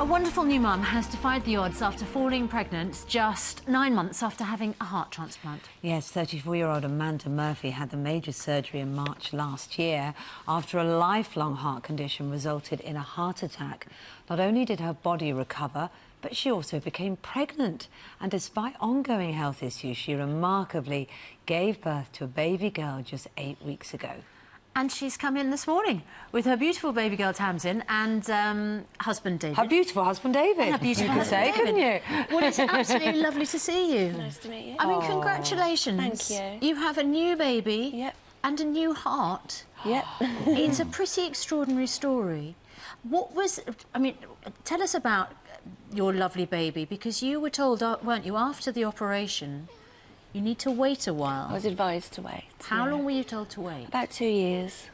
A wonderful new mum has defied the odds after falling pregnant just 9 months after having a heart transplant. Yes, 34-year-old Amanda Murphy had the major surgery in March last year after a lifelong heart condition resulted in a heart attack. Not only did her body recover, but she also became pregnant. And despite ongoing health issues, she remarkably gave birth to a baby girl just 8 weeks ago. And she's come in this morning with her beautiful baby girl Tamsin and husband David. Her beautiful husband David. And her beautiful you could husband say, David. couldn't you? Well, it's absolutely lovely to see you. Nice to meet you. I mean, congratulations. Thank you. You have a new baby. Yep. And a new heart. Yep. It's a pretty extraordinary story. What was... I mean, tell us about your lovely baby, because you were told, weren't you, after the operation, you need to wait a while. I was advised to wait. How long were you told to wait? About 2 years,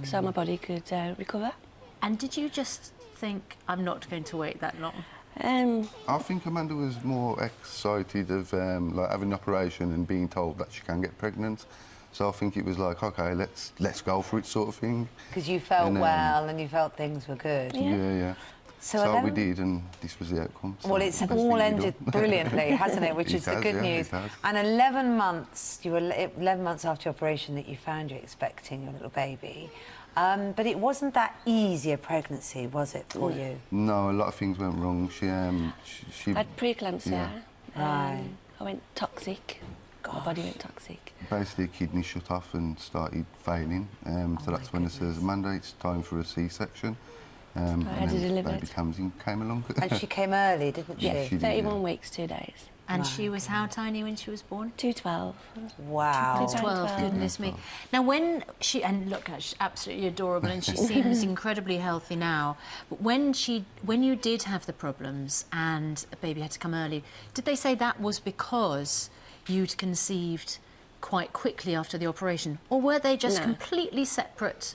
so my body could recover. And did you just think, I'm not going to wait that long? I think Amanda was more excited of like having an operation and being told that she can get pregnant. So I think it was like, OK, let's go for it sort of thing. Because you felt well and you felt things were good. Yeah. So we did, and this was the outcome. So well, it's all ended brilliantly, hasn't it? Which is the good news. And 11 months, you were 11 months after your operation that you found you expecting your little baby. But it wasn't that easy a pregnancy, was it, for you? No, a lot of things went wrong. She I had preeclampsia. Yeah. Right. I went toxic. My body went toxic. Basically, a kidney shut off and started failing. So that's when it says, Amanda, it's time for a C-section. I had it delivered. Baby Tamsin came along. And she came early, didn't she? Yeah, she did, 31 weeks, 2 days. And she was how tiny when she was born? 212. Wow. 12, goodness me. Now, when she... And look, she's absolutely adorable and she seems incredibly healthy now. But when you did have the problems and a baby had to come early, did they say that was because you'd conceived quite quickly after the operation? Or were they just completely separate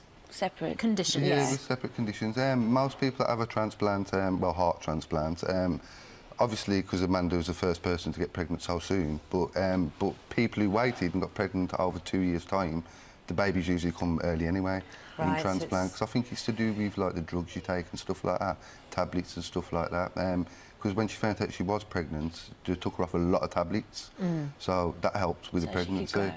conditions? Yeah, with separate conditions. Most people that have a transplant, well, heart transplant, obviously because Amanda was the first person to get pregnant so soon, but people who waited and got pregnant over 2 years' time, the babies usually come early anyway in transplant. Because I think it's to do with like the drugs you take and stuff like that, tablets and stuff like that. Because when she found out she was pregnant, they took her off a lot of tablets, so that helped with the pregnancy.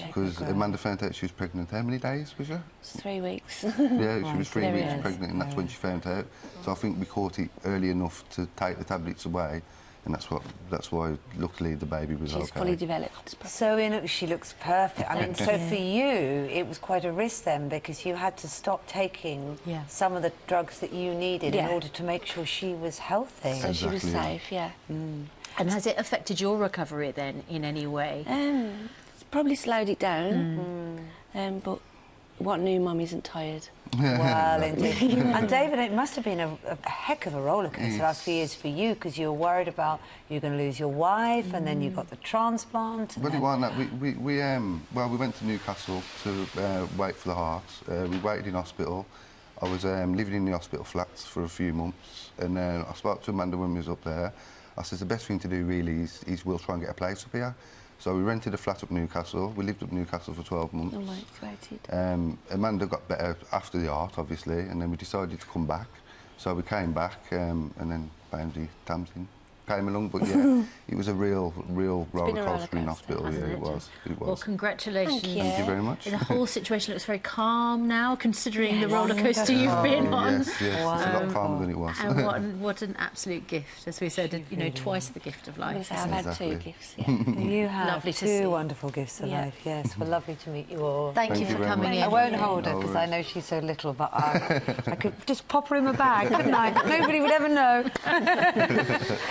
Because Amanda found out she was pregnant, how many days was she? 3 weeks. Yeah, she was 3 weeks pregnant, and that's when she found out. So I think we caught it early enough to take the tablets away, and that's why luckily the baby was okay. She's fully developed. So she looks perfect. I mean, so for you, it was quite a risk then, because you had to stop taking some of the drugs that you needed in order to make sure she was healthy. So she was safe, yeah. And has it affected your recovery then in any way? It's probably slowed it down, but what new mum isn't tired? Well, indeed. And David, it must have been a heck of a rollercoaster the last few years for you, because you were worried about you were going to lose your wife, and then you got the transplant. But it wasn't that. We went to Newcastle to wait for the heart. We waited in hospital. I was living in the hospital flats for a few months, and then I spoke to Amanda when we was up there. I said the best thing to do really is we'll try and get a place up here. So we rented a flat up Newcastle. We lived up Newcastle for 12 months. Oh, my, waited. Amanda got better after the heart, obviously, and then we decided to come back. So we came back, and then Bansy Tamsin came along. But yeah, it was a real roller coaster in hospital. Yeah, it was. Well, congratulations. Thank you very much. The whole situation looks very calm now, considering the roller coaster you've been on. Yes, it's a lot calmer than it was. And what an absolute gift, as we said, you know, twice the gift of life. I've had 2 gifts. Yeah. You have lovely to see. 2 wonderful gifts of life. Yes, well, lovely to meet you all. Thank you for coming in. I won't hold her because I know she's so little, but I could just pop her in my bag, couldn't I? Nobody would ever know.